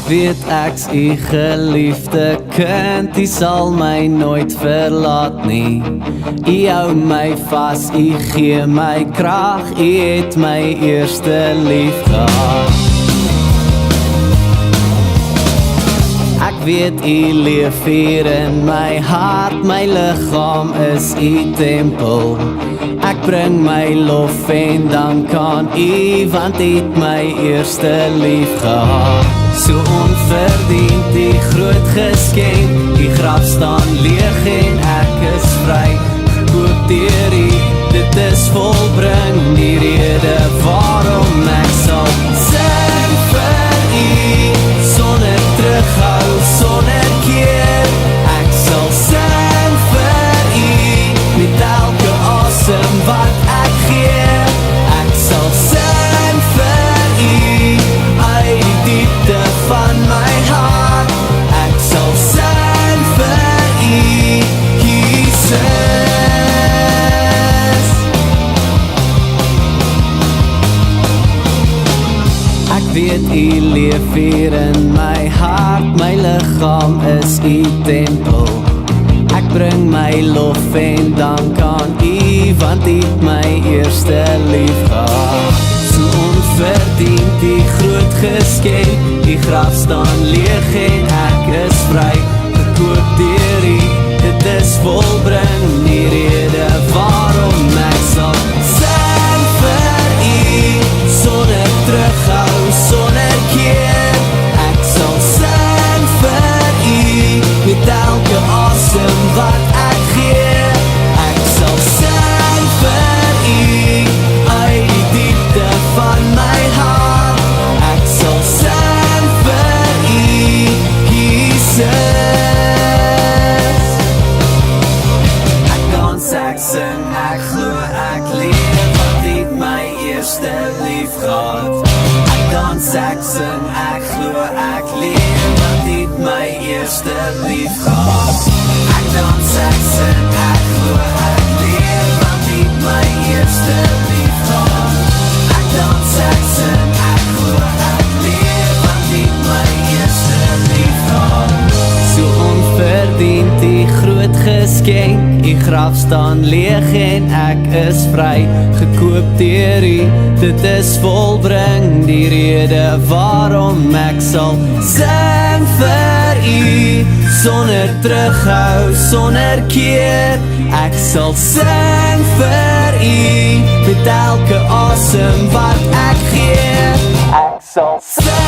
weet ek's u geliefde kind, u sal my nooit verlaat nie. U hou my vas, u gee my krag, u het my eerste lief gehad. Ek weet u leef hier in my hart, my liggaam is u tempel. Ek bring my lof en dank aan u, want u het my eerste lief gehad. So onverdiend die groot geskenk, die graf staan leeg en ek is vry, gekoop deur u, dit is volbring, die rede waarom ek sal sing vir u, sonder terughou, sonder keer, ek sal sing vir u, met elke asem wat ek gee, ek sal sing vir u, uit die diepte van my hart, ek sal sing vir u, Jesus. Ek weet u leef hier in my hart, my liggaam is u tempel. Ek bring my lof en dank aan u, want u het my eerste lief gehad. So onverdiend die groot geskenk, die graf staan leeg en ek is vry, gekoop deur u, dit is volbring, die rede waarom ek sal sing vir u, sonder terughou, sonder keer, ek sal sing vir u, met elke asem wat ek gee, ek sal sing vir u, uit die diepte van my hart, ek sal sing vir u, Jesus. Ek dans, ek sing, ek glo, ek leef, want u het my eerste lief gehad. Ek dans, ek sing, ek glo, ek leef, want u het my eerste lief gehad. Ek dans, ek sing, ek glo, ek leef, want u het my eerste lief gehad. Ek dans, ek sing, ek glo, ek leef, want u het my eerste lief gehad. So onverdiend die groot geskenk, die graf staan leeg en ek is vry, gekoop deur u, dit is volbring, die rede waarom ek sal sing vir u, sonder terughou, sonder keer, ek sal sing vir u, met elke asem wat ek gee, ek sal sing